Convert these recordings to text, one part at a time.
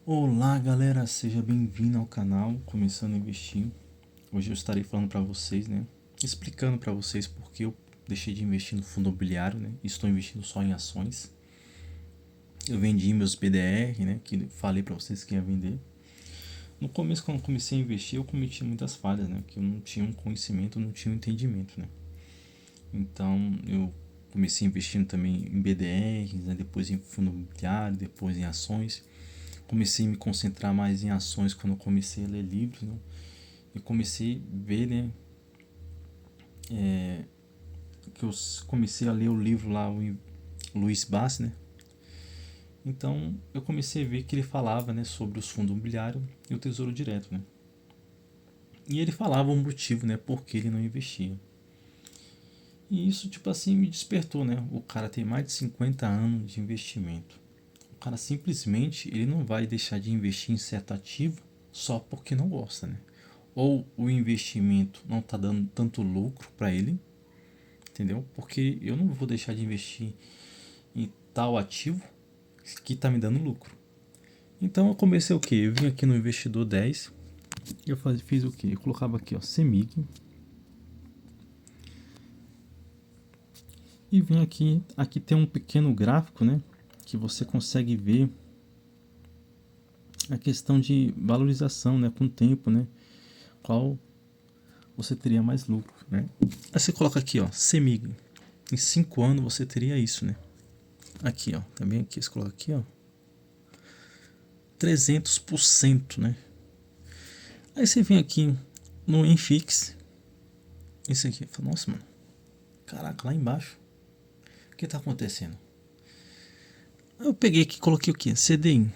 Olá galera, seja bem-vindo ao canal Começando a Investir. Hoje eu estarei falando para vocês, explicando para vocês porque eu deixei de investir no fundo imobiliário, e estou investindo só em ações. Eu vendi meus BDR, que falei para vocês que ia vender. No começo, quando eu comecei a investir, eu cometi muitas falhas, que eu não tinha um conhecimento, não tinha um entendimento, Então eu comecei investindo também em BDRs, depois em fundo imobiliário, depois em ações. Comecei a me concentrar mais em ações quando eu comecei a ler livros, E comecei a ver, que eu comecei a ler o livro lá, o Luiz Bassi, Então eu comecei a ver que ele falava, sobre os fundos imobiliários e o tesouro direto, E ele falava o motivo, por que ele não investia. E isso, tipo assim, me despertou, O cara tem mais de 50 anos de investimento. O cara simplesmente, ele não vai deixar de investir em certo ativo só porque não gosta, Ou o investimento não está dando tanto lucro para ele, entendeu? Porque eu não vou deixar de investir em tal ativo que está me dando lucro. Então eu comecei o que? Eu vim aqui no Investidor 10, eu fiz o que? Eu colocava aqui, ó, CEMIG, e vim aqui tem um pequeno gráfico, que você consegue ver a questão de valorização, com o tempo, qual você teria mais lucro, Aí você coloca aqui, ó, CEMIG, em 5 anos você teria isso, Aqui, ó, também aqui, você coloca aqui, ó, 300%, Aí você vem aqui no Infix, isso aqui, fala, nossa, mano, caraca, lá embaixo, o que tá acontecendo? Aí eu peguei aqui e coloquei o que? CDI.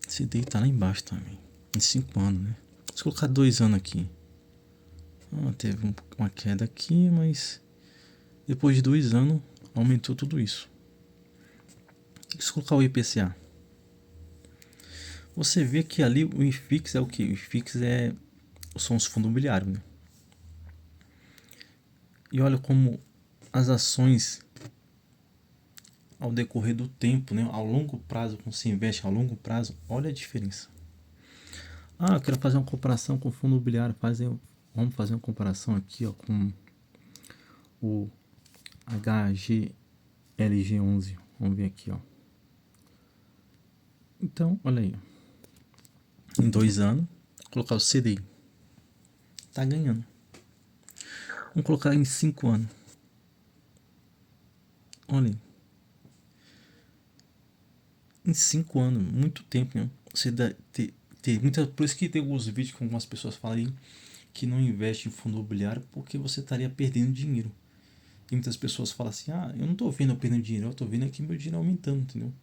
CDI tá lá embaixo também, em 5 anos, Se colocar 2 anos aqui, teve uma queda aqui, mas depois de 2 anos aumentou tudo isso. Se colocar o IPCA, você vê que ali o IFIX é o que? O IFIX são os fundos imobiliários, E olha como as ações, ao decorrer do tempo, ao longo prazo, quando se investe ao longo prazo, olha a diferença. Eu quero fazer uma comparação com o fundo imobiliário. Vamos fazer uma comparação aqui, ó, com o HGLG11. Vamos ver aqui, ó. Então, olha aí. Em 2 anos, colocar o CDI. Tá ganhando. Vamos colocar em 5 anos. Olha aí. Em 5 anos, muito tempo, Você por isso que tem alguns vídeos com algumas pessoas falam que não investe em fundo imobiliário porque você estaria perdendo dinheiro. E muitas pessoas falam assim, eu não estou vendo eu perdendo dinheiro, eu estou vendo aqui meu dinheiro aumentando, entendeu?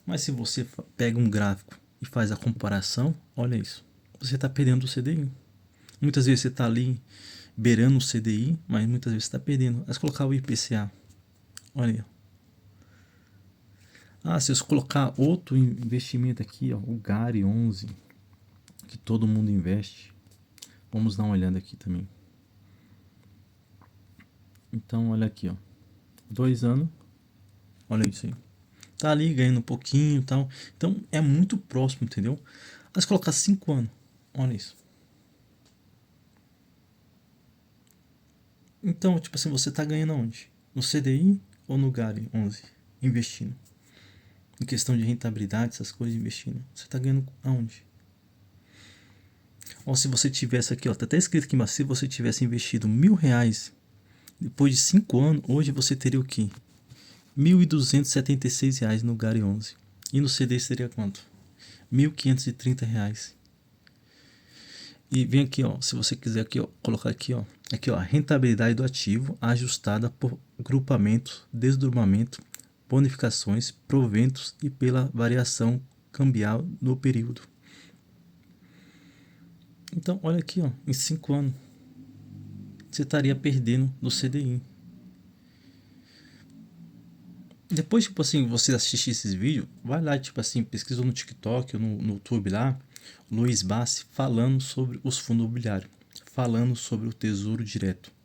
Mas se você pega um gráfico e faz a comparação, olha isso, você está perdendo o CDI. Muitas vezes você está ali beirando o CDI, mas muitas vezes você está perdendo. Mas colocar o IPCA, olha aí. Se eu colocar outro investimento aqui, ó, o GARI 11, que todo mundo investe. Vamos dar uma olhada aqui também. Então, olha aqui, ó. 2 anos. Olha isso aí. Tá ali ganhando um pouquinho e tal. Então, é muito próximo, entendeu? Mas colocar 5 anos. Olha isso. Então, tipo assim, você tá ganhando aonde? No CDI ou no GARI 11? Investindo. Em questão de rentabilidade, essas coisas, investindo. Você tá ganhando aonde? Ou se você tivesse aqui, ó, tá até escrito aqui embaixo, se você tivesse investido R$ 1.000, depois de 5 anos, hoje você teria o quê? R$ 1.276 no GARI 11. E no CD seria quanto? R$ 1.530. E vem aqui, ó, se você quiser aqui, ó, colocar aqui, ó, a rentabilidade do ativo ajustada por grupamento, desdobramento, bonificações, proventos e pela variação cambial no período. Então, olha aqui, ó, em 5 anos você estaria perdendo no CDI. Depois, tipo assim, você assistir esses vídeos, vai lá, tipo assim, pesquisa no TikTok ou no YouTube lá, Luiz Bassi falando sobre os fundos imobiliários, falando sobre o tesouro direto.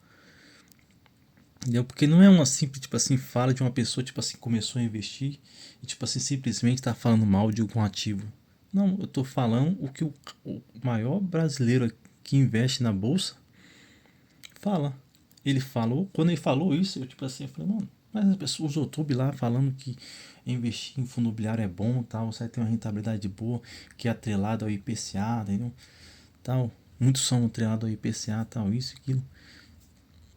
Entendeu? Porque não é uma simples, tipo assim, fala de uma pessoa, tipo assim, começou a investir e, tipo assim, simplesmente tá falando mal de algum ativo. Não, eu tô falando o que o maior brasileiro que investe na bolsa fala. Ele falou, quando ele falou isso, eu tipo assim, eu falei, mano, mas as pessoas, os YouTube lá falando que investir em fundo imobiliário é bom, tal, você vai ter uma rentabilidade boa, que é atrelado ao IPCA, entendeu? Tal, muitos são atrelados ao IPCA, tal, isso, aquilo.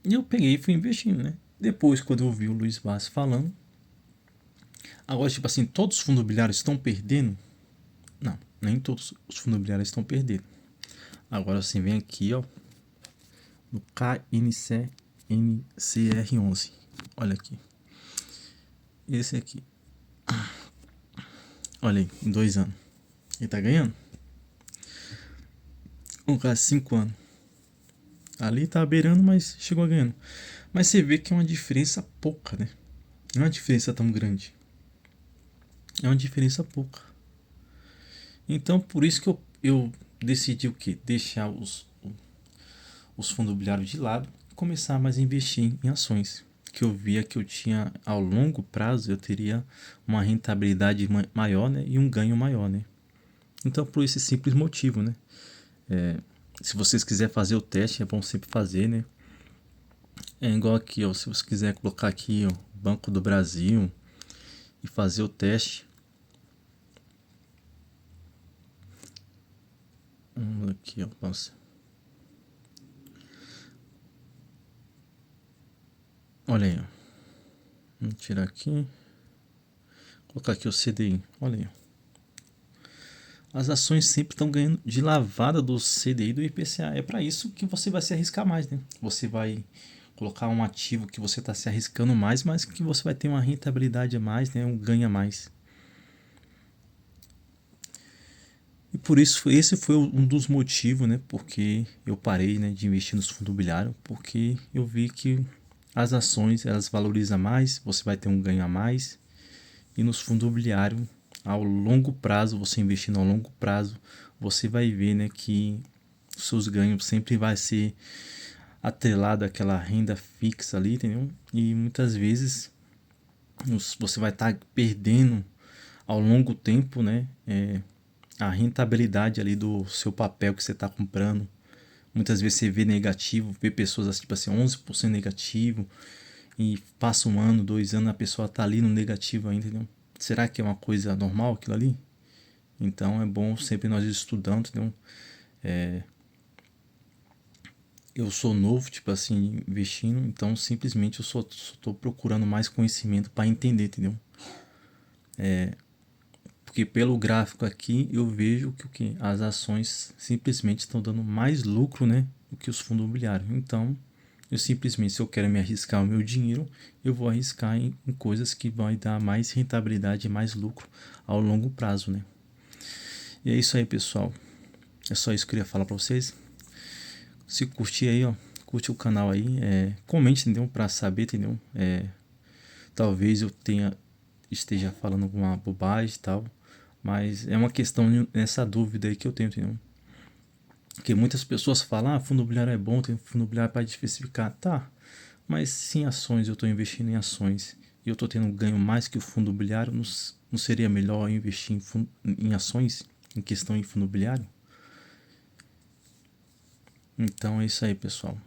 E eu peguei e fui investindo, né? Depois, quando eu vi o Luiz Bassi falando, agora, tipo assim, todos os fundos imobiliários estão perdendo? Não, nem todos os fundos imobiliários estão perdendo. Agora você vem aqui, ó, no KNCR11. Olha aqui. Esse aqui. Olha aí, em 2 anos. Ele tá ganhando? Um caso 5 anos. Ali tá beirando, mas chegou ganhando. Mas você vê que é uma diferença pouca, né? Não é uma diferença tão grande. É uma diferença pouca. Então, por isso que eu decidi o quê? Deixar os fundos imobiliários de lado e começar mais a investir em ações. Que eu via que eu tinha, ao longo prazo, eu teria uma rentabilidade maior, né? E um ganho maior, né? Então, por esse simples motivo, né? Se vocês quiserem fazer o teste, é bom sempre fazer, né? É igual aqui, ó. Se você quiser colocar aqui, ó, Banco do Brasil e fazer o teste. Vamos aqui, ó. Nossa. Olha aí, ó. Vamos tirar aqui. Colocar aqui o CDI. Olha aí, ó. As ações sempre estão ganhando de lavada do CDI e do IPCA. É para isso que você vai se arriscar mais, né? Você vai colocar um ativo que você está se arriscando mais, mas que você vai ter uma rentabilidade a mais, né? Um ganho a mais. E por isso, esse foi um dos motivos, né? Porque eu parei, né, de investir nos fundos imobiliários, porque eu vi que as ações elas valorizam mais, você vai ter um ganho a mais. E nos fundos imobiliários, ao longo prazo, você investindo ao longo prazo, você vai ver, né, que os seus ganhos sempre vai ser atrelado àquela renda fixa ali, entendeu? E muitas vezes você vai estar perdendo ao longo tempo, né, a rentabilidade ali do seu papel que você está comprando. Muitas vezes você vê negativo, vê pessoas tipo assim, 11% negativo, e passa 1 ano, 2 anos, a pessoa tá ali no negativo ainda, entendeu? Será que é uma coisa normal aquilo ali? Então é bom sempre nós estudando, entendeu? Eu sou novo, tipo assim, investindo, então simplesmente eu só tô procurando mais conhecimento para entender, entendeu? Porque pelo gráfico aqui eu vejo que o que as ações simplesmente estão dando mais lucro, né, do que os fundos imobiliários. Então, eu simplesmente, se eu quero me arriscar o meu dinheiro, eu vou arriscar em coisas que vão dar mais rentabilidade e mais lucro ao longo prazo, né? E é isso aí, pessoal. É só isso que eu queria falar para vocês. Se curtir aí, ó, curte o canal aí, comente, entendeu? Para saber, entendeu? Talvez eu esteja falando alguma bobagem e tal, mas é uma questão nessa dúvida aí que eu tenho, entendeu? Porque muitas pessoas falam, fundo imobiliário é bom, tem fundo imobiliário para diversificar. Tá, mas se em ações eu estou investindo em ações e eu estou tendo um ganho mais que o fundo imobiliário, não seria melhor investir em ações em questão em fundo imobiliário? Então é isso aí, pessoal.